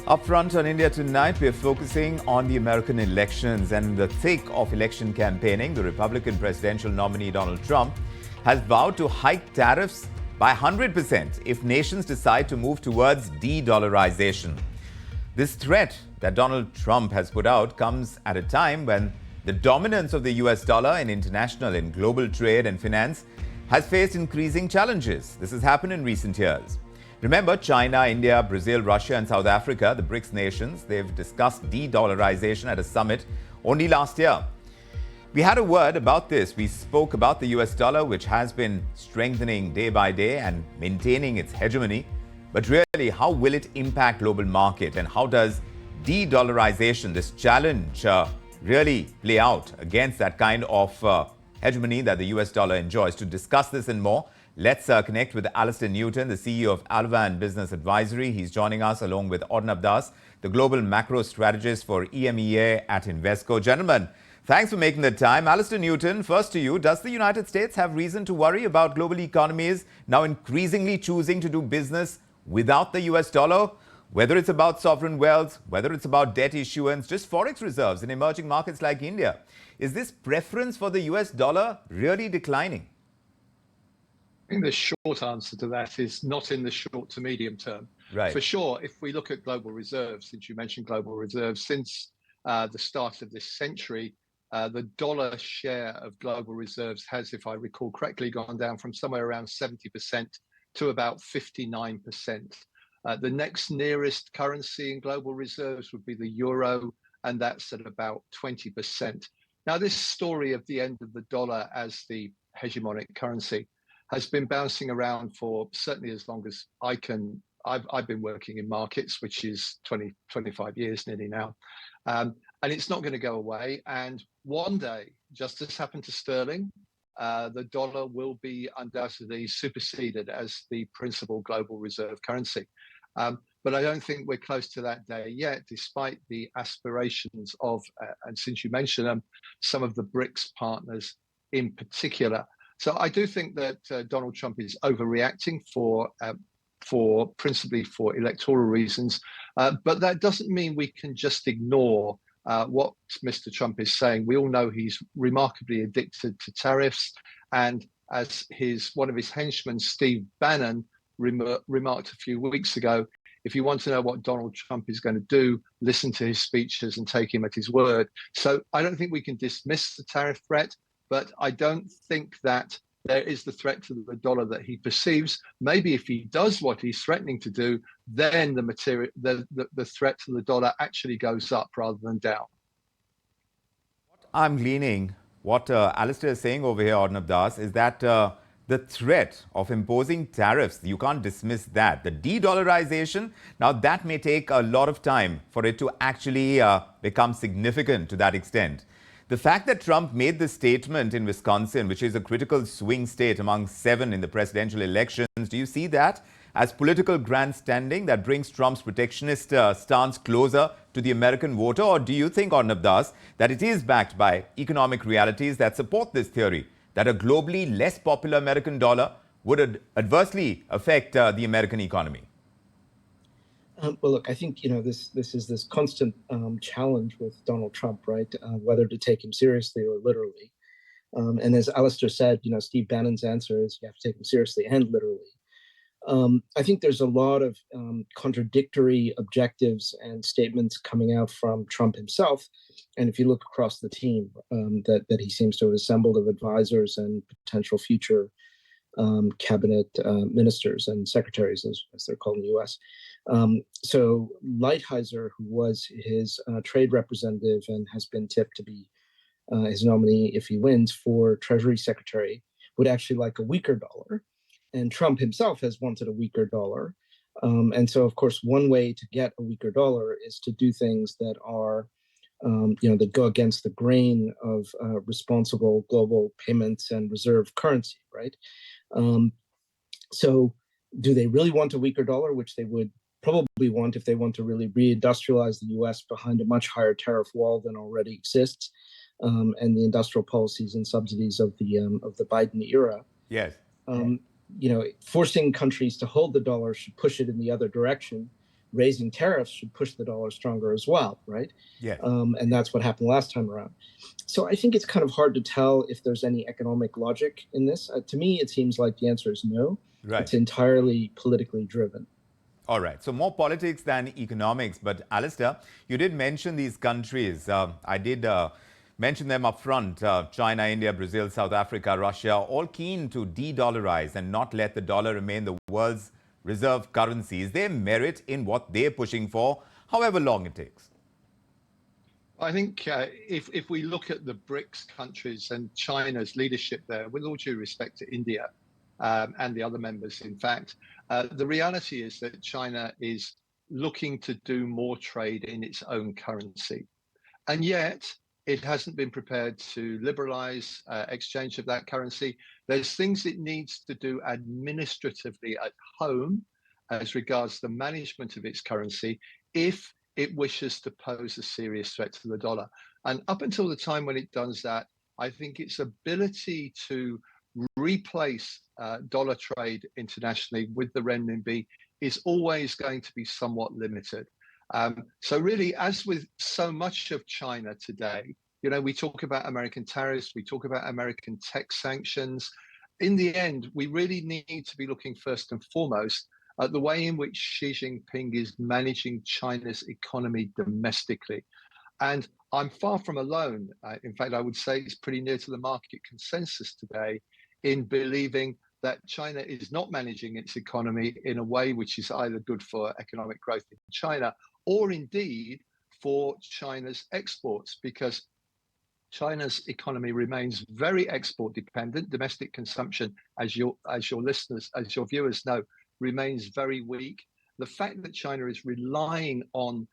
Up front on India Tonight, we're focusing on the American elections, and in the thick of election campaigning, the Republican presidential nominee Donald Trump has vowed to hike tariffs by 100% if nations decide to move towards de-dollarization. This threat that Donald Trump has put out comes at a time when the dominance of the US dollar in international and global trade and finance has faced increasing challenges. This has happened in recent years. Remember, China, India, Brazil, Russia and South Africa, the BRICS nations, they've discussed de-dollarization at a summit only last year. We had a word about this. We spoke about the US dollar, which has been strengthening day by day and maintaining its hegemony. But really, how will it impact global market, and how does de-dollarization, this challenge, really play out against that kind of hegemony that the US dollar enjoys? To discuss this and more, let's connect with Alastair Newton, the CEO of Alavan Business Advisory. He's joining us along with Arnab, the global macro strategist for EMEA at Invesco. Gentlemen, thanks for making the time. Alastair Newton, first to you. Does the United States have reason to worry about global economies now increasingly choosing to do business without the US dollar? Whether it's about sovereign wealth, whether it's about debt issuance, just forex reserves in emerging markets like India. Is this preference for the US dollar really declining? I think the short answer to that is not in the short to medium term. Right. For sure, if we look at global reserves, since you mentioned global reserves, since the start of this century, the dollar share of global reserves has, if I recall correctly, gone down from somewhere around 70% to about 59%. The next nearest currency in global reserves would be the euro, and that's at about 20%. Now, this story of the end of the dollar as the hegemonic currency has been bouncing around for certainly as long as I've been working in markets, which is 25 years nearly now. And it's not going to go away. And one day, just as happened to sterling, the dollar will be undoubtedly superseded as the principal global reserve currency. But I don't think we're close to that day yet, despite the aspirations of, and since you mentioned them, some of the BRICS partners in particular. So I do think that Donald Trump is overreacting for principally for electoral reasons, but that doesn't mean we can just ignore what Mr. Trump is saying. We all know he's remarkably addicted to tariffs, and as one of his henchmen, Steve Bannon, remarked a few weeks ago, if you want to know what Donald Trump is going to do, listen to his speeches and take him at his word. So I don't think we can dismiss the tariff threat, but I don't think that there is the threat to the dollar that he perceives. Maybe if he does what he's threatening to do, then the threat to the dollar actually goes up rather than down. I'm gleaning what Alastair is saying over here, Arnab, is that the threat of imposing tariffs, you can't dismiss that. The de-dollarization, now that may take a lot of time for it to actually become significant to that extent. The fact that Trump made this statement in Wisconsin, which is a critical swing state among 7 in the presidential elections, do you see that as political grandstanding that brings Trump's protectionist stance closer to the American voter? Or do you think, Arnab, that it is backed by economic realities that support this theory, that a globally less popular American dollar would adversely affect the American economy? Well, look, I think, this is this constant challenge with Donald Trump, right? Whether to take him seriously or literally. And as Alastair said, Steve Bannon's answer is you have to take him seriously and literally. I think there's a lot of contradictory objectives and statements coming out from Trump himself. And if you look across the team that he seems to have assembled of advisors and potential future cabinet ministers and secretaries, as they're called in the U.S. So Lighthizer, who was his trade representative and has been tipped to be his nominee if he wins for Treasury Secretary, would actually like a weaker dollar. And Trump himself has wanted a weaker dollar. And so, of course, one way to get a weaker dollar is to do things that are, that go against the grain of responsible global payments and reserve currency, right? So do they really want a weaker dollar, which they would probably want if they want to really reindustrialize the U.S. behind a much higher tariff wall than already exists, and the industrial policies and subsidies of the Biden era? Yes. Forcing countries to hold the dollar should push it in the other direction, raising tariffs should push the dollar stronger as well, right? Yes. And that's what happened last time around. So I think it's kind of hard to tell if there's any economic logic in this. To me, it seems like the answer is no. Right. It's entirely politically driven. All right. So more politics than economics. But Alastair, you did mention these countries. I did mention them up front. China, India, Brazil, South Africa, Russia, all keen to de-dollarize and not let the dollar remain the world's reserve currency. Is there merit in what they're pushing for, however long it takes? I think if we look at the BRICS countries and China's leadership there, with all due respect to India and the other members, in fact, the reality is that China is looking to do more trade in its own currency. And yet it hasn't been prepared to liberalize exchange of that currency. There's things it needs to do administratively at home as regards the management of its currency if it wishes to pose a serious threat to the dollar. And up until the time when it does that, I think its ability to replace dollar trade internationally with the renminbi is always going to be somewhat limited. So really, as with so much of China today, you know, we talk about American tariffs, we talk about American tech sanctions. In the end, we really need to be looking first and foremost at the way in which Xi Jinping is managing China's economy domestically. And I'm far from alone. In fact, I would say it's pretty near to the market consensus today in believing that China is not managing its economy in a way which is either good for economic growth in China or indeed for China's exports, because China's economy remains very export dependent. Domestic consumption, as your listeners, as your viewers know, remains very weak. The fact that China is relying on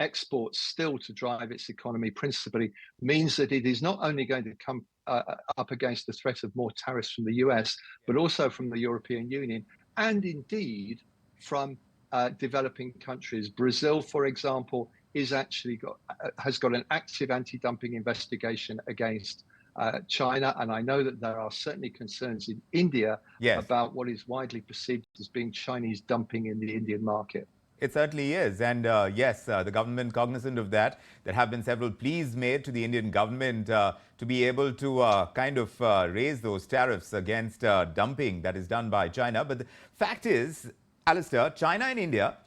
exports still to drive its economy principally means that it is not only going to come up against the threat of more tariffs from the US, but also from the European Union, and indeed from developing countries. Brazil, for example, has got an active anti-dumping investigation against China, and I know that there are certainly concerns in India about what is widely perceived as being Chinese dumping in the Indian market. It certainly is. And yes, the government cognizant of that, there have been several pleas made to the Indian government to be able to kind of raise those tariffs against dumping that is done by China. But the fact is, Alastair, China and India,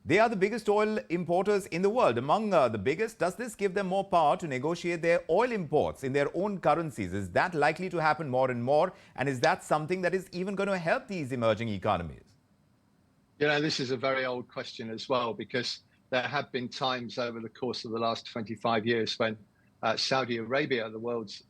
they are the biggest oil importers in the world. Among the biggest, does this give them more power to negotiate their oil imports in their own currencies? Is that likely to happen more and more? And is that something that is even going to help these emerging economies? You know, this is a very old question as well, because there have been times over the course of the last 25 years when Saudi Arabia, the world's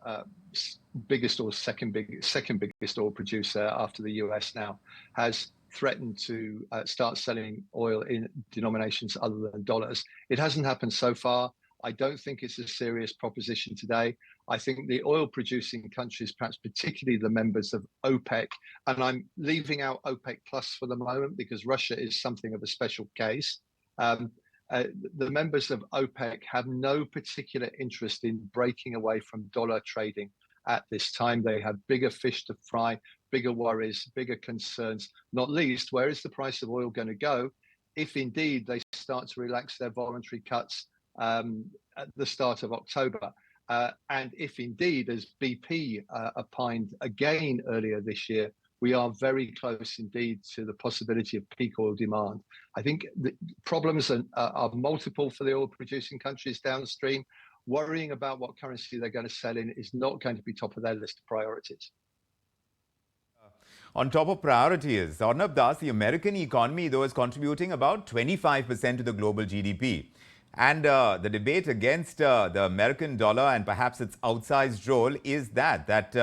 biggest or second biggest oil producer after the US now, has threatened to start selling oil in denominations other than dollars. It hasn't happened so far. I don't think it's a serious proposition today. I think the oil producing countries, perhaps particularly the members of OPEC, and I'm leaving out OPEC Plus for the moment because Russia is something of a special case. The members of OPEC have no particular interest in breaking away from dollar trading at this time. They have bigger fish to fry, bigger worries, bigger concerns, not least, where is the price of oil going to go if indeed they start to relax their voluntary cuts at the start of October. And if indeed, as BP opined again earlier this year, we are very close indeed to the possibility of peak oil demand. I think the problems are multiple for the oil producing countries downstream. Worrying about what currency they're going to sell in is not going to be top of their list of priorities. On top of priorities, Arnab Das, the American economy, though, is contributing about 25% to the global GDP. And the debate against the American dollar and perhaps its outsized role is that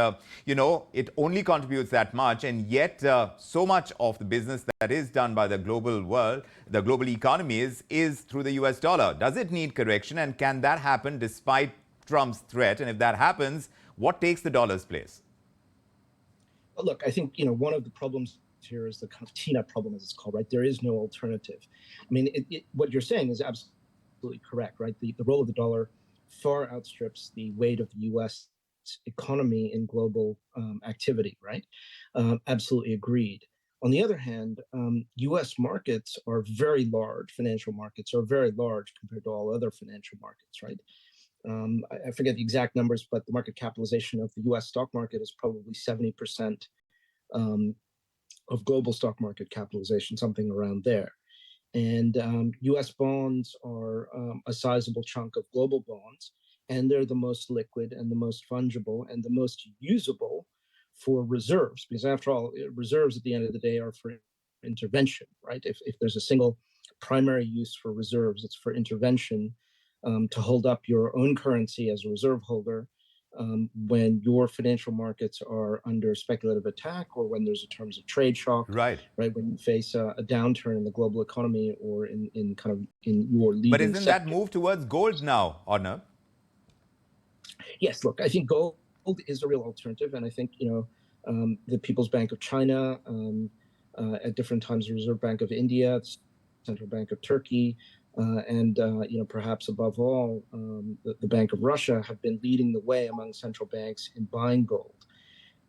you know, it only contributes that much, and yet so much of the business that is done by the global world, the global economy is through the US dollar. Does it need correction, and can that happen despite Trump's threat? And if that happens, what takes the dollar's place? Well, look, I think, you know, one of the problems here is the kind of TNAP problem, as it's called, right? There is no alternative. I mean, what you're saying is absolutely correct, right? The role of the dollar far outstrips the weight of the U.S. economy in global activity, right? Absolutely agreed. On the other hand, U.S. markets are very large. Financial markets are very large compared to all other financial markets, right? I forget the exact numbers, but the market capitalization of the U.S. stock market is probably 70% of global stock market capitalization, something around there. And U.S. bonds are a sizable chunk of global bonds, and they're the most liquid and the most fungible and the most usable for reserves, because after all, reserves at the end of the day are for intervention, right? If there's a single primary use for reserves, it's for intervention, to hold up your own currency as a reserve holder when your financial markets are under speculative attack, or when there's a terms of trade shock, right? When you face a downturn in the global economy, or in your leading But isn't sector. that move towards gold now, Arnab? Yes, look, I think gold is a real alternative, and I think the People's Bank of China, at different times the Reserve Bank of India, the Central Bank of Turkey, and perhaps above all, the Bank of Russia have been leading the way among central banks in buying gold,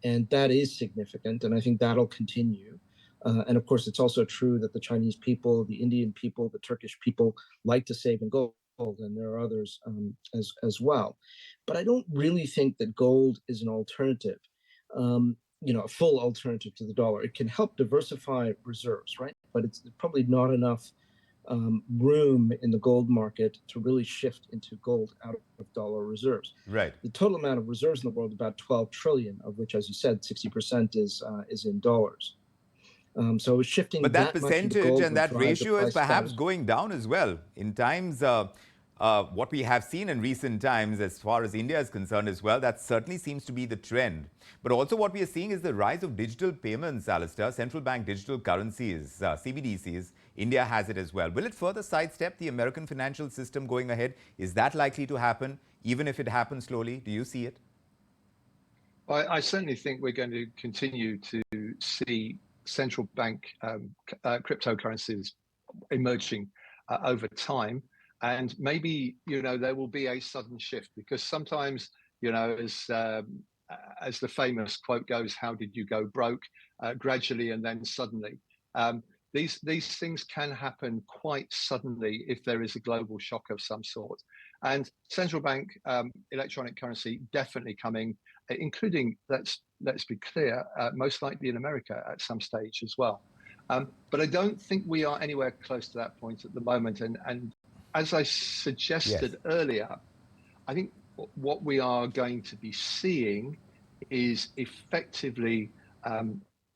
and that is significant, and I think that'll continue. And of course, it's also true that the Chinese people, the Indian people, the Turkish people like to save in gold, and there are others as well. But I don't really think that gold is an alternative, a full alternative to the dollar. It can help diversify reserves, right? But it's probably not enough room in the gold market to really shift into gold out of dollar reserves. Right. The total amount of reserves in the world is about 12 trillion, of which, as you said, 60% is in dollars. So shifting, but that percentage and that ratio is perhaps going down as well in times. What we have seen in recent times, as far as India is concerned as well, that certainly seems to be the trend. But also what we are seeing is the rise of digital payments, Alastair, central bank digital currencies, CBDCs. India has it as well. Will it further sidestep the American financial system going ahead? Is that likely to happen, even if it happens slowly? Do you see it? I certainly think we're going to continue to see central bank cryptocurrencies emerging over time. And maybe, there will be a sudden shift, because sometimes, as the famous quote goes, how did you go broke? Gradually and then suddenly. These things can happen quite suddenly if there is a global shock of some sort. And central bank electronic currency definitely coming, including, let's be clear, most likely in America at some stage as well. But I don't think we are anywhere close to that point at the moment. And as I suggested earlier, I think what we are going to be seeing is effectively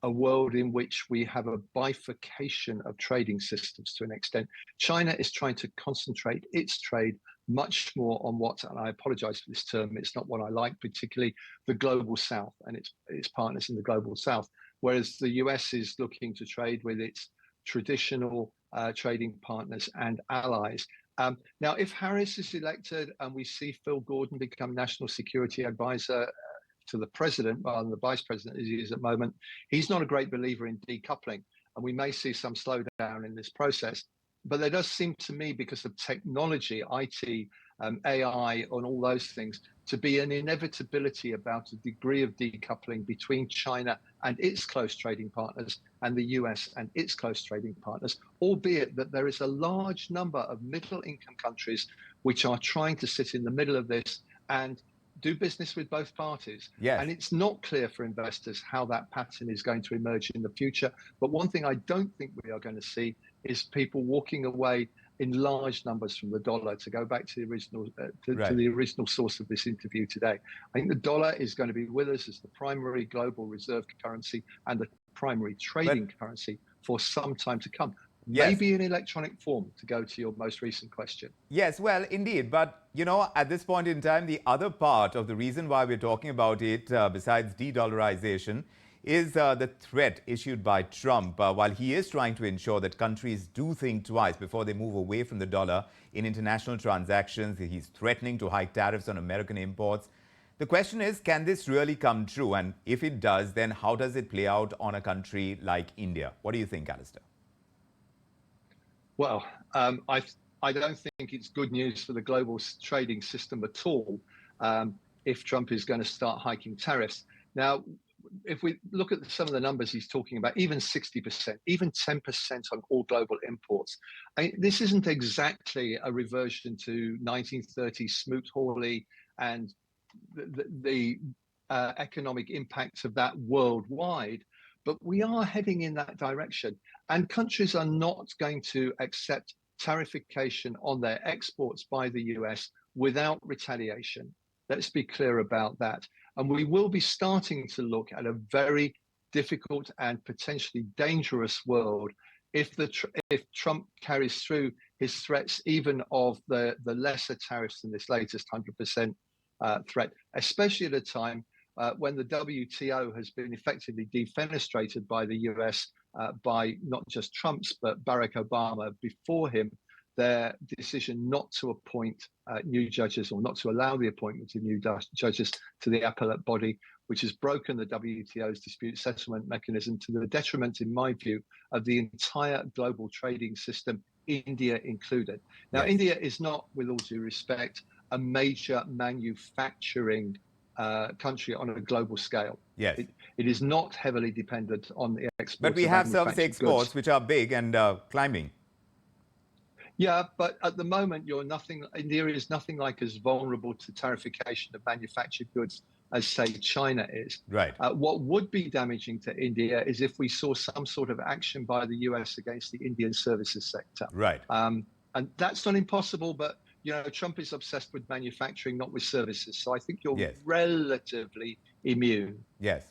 a world in which we have a bifurcation of trading systems to an extent. China is trying to concentrate its trade much more on what, and I apologize for this term, it's not what I like particularly, the global south and its partners in the global south, whereas the US is looking to trade with its traditional trading partners and allies. Now, if Harris is elected and we see Phil Gordon become National Security Advisor to the president rather than the vice president as he is at the moment, he's not a great believer in decoupling, and we may see some slowdown in this process. But there does seem to me, because of technology, IT, AI, and all those things, to be an inevitability about a degree of decoupling between China and its close trading partners and the US and its close trading partners, albeit that there is a large number of middle income countries which are trying to sit in the middle of this and do business with both parties. Yes. And it's not clear for investors how that pattern is going to emerge in the future. But one thing I don't think we are going to see is people walking away in large numbers from the dollar, to go back to the original to the original source of this interview today. I think the dollar is going to be with us as the primary global reserve currency and the primary trading currency for some time to come. Yes. Maybe in electronic form, to go to your most recent question. Yes, well, indeed. But, at this point in time, the other part of the reason why we're talking about it, besides de-dollarization, is the threat issued by Trump, while he is trying to ensure that countries do think twice before they move away from the dollar in international transactions. He's threatening to hike tariffs on American imports. The question is, can this really come true? And if it does, then how does it play out on a country like India? What do you think, Alastair? Well, I don't think it's good news for the global trading system at all if Trump is going to start hiking tariffs. Now, if we look at some of the numbers he's talking about, even 60%, even 10% on all global imports, this isn't exactly a reversion to 1930s Smoot-Hawley and the economic impacts of that worldwide, but we are heading in that direction. And countries are not going to accept tariffication on their exports by the US without retaliation. Let's be clear about that. And we will be starting to look at a very difficult and potentially dangerous world if Trump carries through his threats, even of the lesser tariffs than this latest 100% threat, especially at a time when the WTO has been effectively defenestrated by the US by not just Trump's, but Barack Obama before him, their decision not to appoint new judges or not to allow the appointment of new judges to the appellate body, which has broken the WTO's dispute settlement mechanism to the detriment, in my view, of the entire global trading system, India included. Now, yes. India is not, with all due respect, a major manufacturing country on a global scale. Yes. It is not heavily dependent on the export. But we have service exports, which are big and climbing. Yeah, but at the moment, India is nothing like as vulnerable to tariffication of manufactured goods as, say, China is. Right. What would be damaging to India is if we saw some sort of action by the US against the Indian services sector. Right. And that's not impossible, but Trump is obsessed with manufacturing, not with services. So I think you're relatively immune. Yes.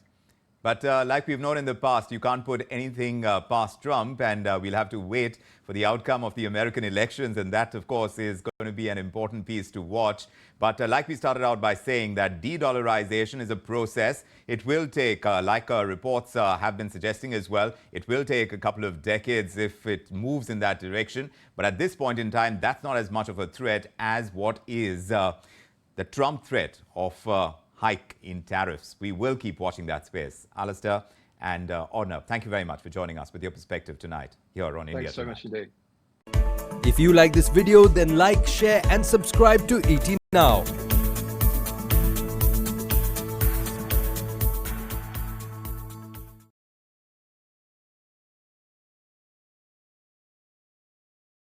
But like we've known in the past, you can't put anything past Trump, and we'll have to wait for the outcome of the American elections. And that, of course, is going to be an important piece to watch. But like we started out by saying, that de-dollarization is a process. It will take, like reports have been suggesting as well, it will take a couple of decades if it moves in that direction. But at this point in time, that's not as much of a threat as what is the Trump threat of hike in tariffs. We will keep watching that space. Alastair and Arnab, thank you very much for joining us with your perspective tonight here on India Tonight. Thanks so much indeed. If you like this video, then like, share and subscribe to ET Now.